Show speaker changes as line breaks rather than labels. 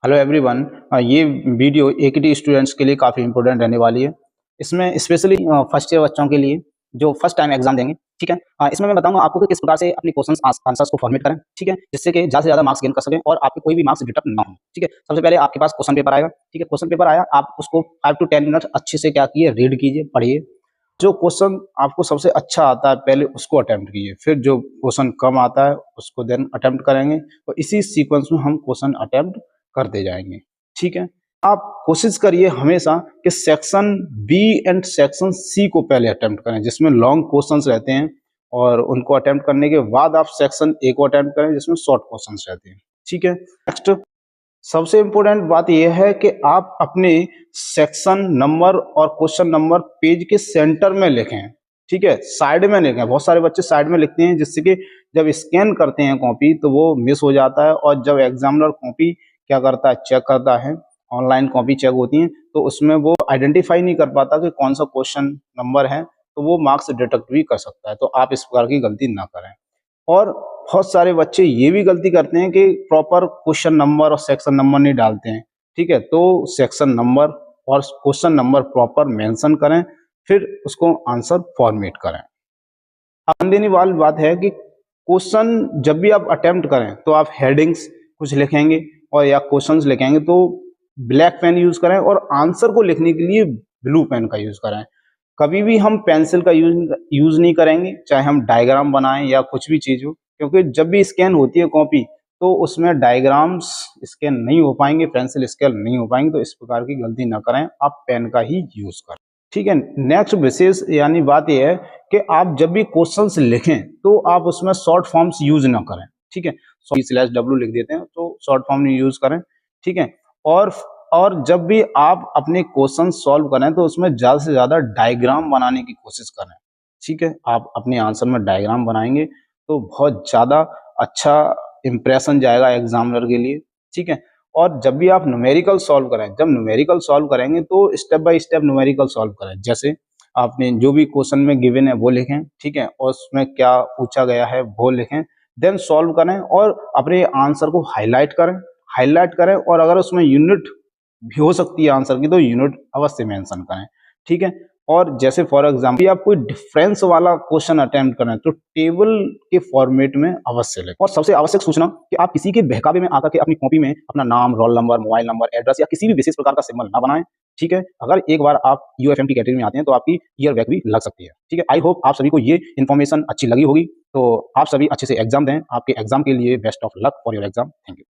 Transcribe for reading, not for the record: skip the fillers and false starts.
Hello everyone. ये video एकेटी students के लिए काफ़ी इंपॉर्टेंट रहने वाली है। इसमें स्पेशली फर्स्ट ईयर बच्चों के लिए जो फर्स्ट टाइम एग्जाम देंगे, ठीक है। इसमें मैं बताऊंगा आपको कि किस प्रकार से अपनी क्वेश्चंस आंसर्स को फॉर्मेट करें, ठीक है, जिससे कि ज़्यादा से ज़्यादा मार्क्स गेन कर सकें और आपके कोई भी मार्क्स डिडक्ट ना हो, ठीक है। सबसे पहले आपके पास क्वेश्चन पेपर आएगा, ठीक है। क्वेश्चन पेपर आया, आप उसको 5 to 10 मिनट अच्छे से क्या कीजिए, रीड कीजिए, पढ़िए। जो क्वेश्चन आपको सबसे अच्छा आता है पहले उसको अटेम्प्ट कीजिए, फिर जो क्वेश्चन कम आता है उसको देन अटेम्प्ट करेंगे, तो इसी सीक्वेंस में हम क्वेश्चन अटेम्प्ट करते जाएंगे, ठीक है। आप कोशिश करिए हमेशा कि section B and section C को पहले अटेम्प्ट करें, जिसमें लॉन्ग क्वेश्चंस रहते हैं, और उनको अटेम्प्ट करने के बाद आप सेक्शन ए को अटेम्प्ट करें जिसमें शॉर्ट क्वेश्चंस रहते हैं, ठीक है। नेक्स्ट सबसे इंपॉर्टेंट बात यह है कि आप अपने सेक्शन नंबर और क्वेश्चन नंबर पेज के सेंटर में लिखें, ठीक है, साइड में लिखें। बहुत सारे बच्चे साइड में लिखते हैं, जिससे कि जब स्कैन करते हैं कॉपी तो वो मिस हो जाता है, और जब एग्जामिनर कॉपी क्या करता है, चेक करता है, ऑनलाइन कॉपी चेक होती है, तो उसमें वो आइडेंटिफाई नहीं कर पाता कि कौन सा क्वेश्चन नंबर है, तो वो मार्क्स डिडक्ट भी कर सकता है। तो आप इस प्रकार की गलती ना करें। और बहुत सारे बच्चे ये भी गलती करते हैं कि प्रॉपर क्वेश्चन नंबर और सेक्शन नंबर नहीं डालते हैं, ठीक है। तो सेक्शन नंबर और क्वेश्चन नंबर प्रॉपर मेंशन करें, फिर उसको आंसर फॉर्मेट करें। ध्यान देने वाली बात है कि क्वेश्चन जब भी आप अटेम्प्ट करें तो आप हेडिंग्स कुछ लिखेंगे और या क्वेश्चंस लिखेंगे तो ब्लैक पेन यूज करें, और आंसर को लिखने के लिए ब्लू पेन का यूज करें। कभी भी हम पेंसिल का यूज नहीं करेंगे, चाहे हम डायग्राम बनाएं या कुछ भी चीज हो, क्योंकि जब भी स्कैन होती है कॉपी तो उसमें डायग्राम्स स्कैन नहीं हो पाएंगे, पेंसिल स्केल नहीं हो पाएंगे। तो इस प्रकार की गलती ना करें, आप पेन का ही यूज करें, ठीक है। नेक्स्ट विशेष यानी बात यह है कि आप जब भी क्वेश्चंस लिखें तो आप उसमें शॉर्ट फॉर्म्स यूज ना करें, ठीक है। /W लिख देते हैं तो शॉर्ट फॉर्म यूज करें, ठीक है। और और जब भी आप अपने क्वेश्चन सॉल्व करें तो उसमें ज्यादा से ज्यादा डायग्राम बनाने की कोशिश करें, ठीक है। आप अपने आंसर में डायग्राम बनाएंगे तो बहुत ज्यादा अच्छा इंप्रेशन जाएगा एग्जामिनर के लिए, ठीक है। और जब भी आप न्यूमेरिकल सॉल्व करें, जब न्यूमेरिकल सॉल्व करेंगे तो step by step numerical solve करें। जैसे आपने जो भी क्वेश्चन में गिवन है वो लिखें, ठीक है, और उसमें क्या पूछा गया है वो लिखें, देन सॉल्व करें और अपने आंसर को हाईलाइट करें, और अगर उसमें यूनिट भी हो सकती है आंसर की तो यूनिट अवश्य मेंशन करें, ठीक है। और जैसे फॉर एग्जांपल आप कोई डिफरेंस वाला क्वेश्चन अटेम्प्ट करें तो टेबल के फॉर्मेट में अवश्य लिखें। और सबसे आवश्यक सूचना कि आप किसी के बहकावे में आकर के अपनी कॉपी में अपना नाम, roll number, mobile number, address या किसी भी विशेष प्रकार का सिंबल ना बनाएं, ठीक है। अगर एक बार आप यूएफएमटी कैटेगरी में आते हैं तो आपकी ईयर बैक भी लग सकती है, ठीक है। आई होप आप सभी को ये इन्फॉर्मेशन अच्छी लगी होगी। तो आप सभी अच्छे से एग्जाम दें। आपके एग्जाम के लिए best of luck for your exam. Thank you.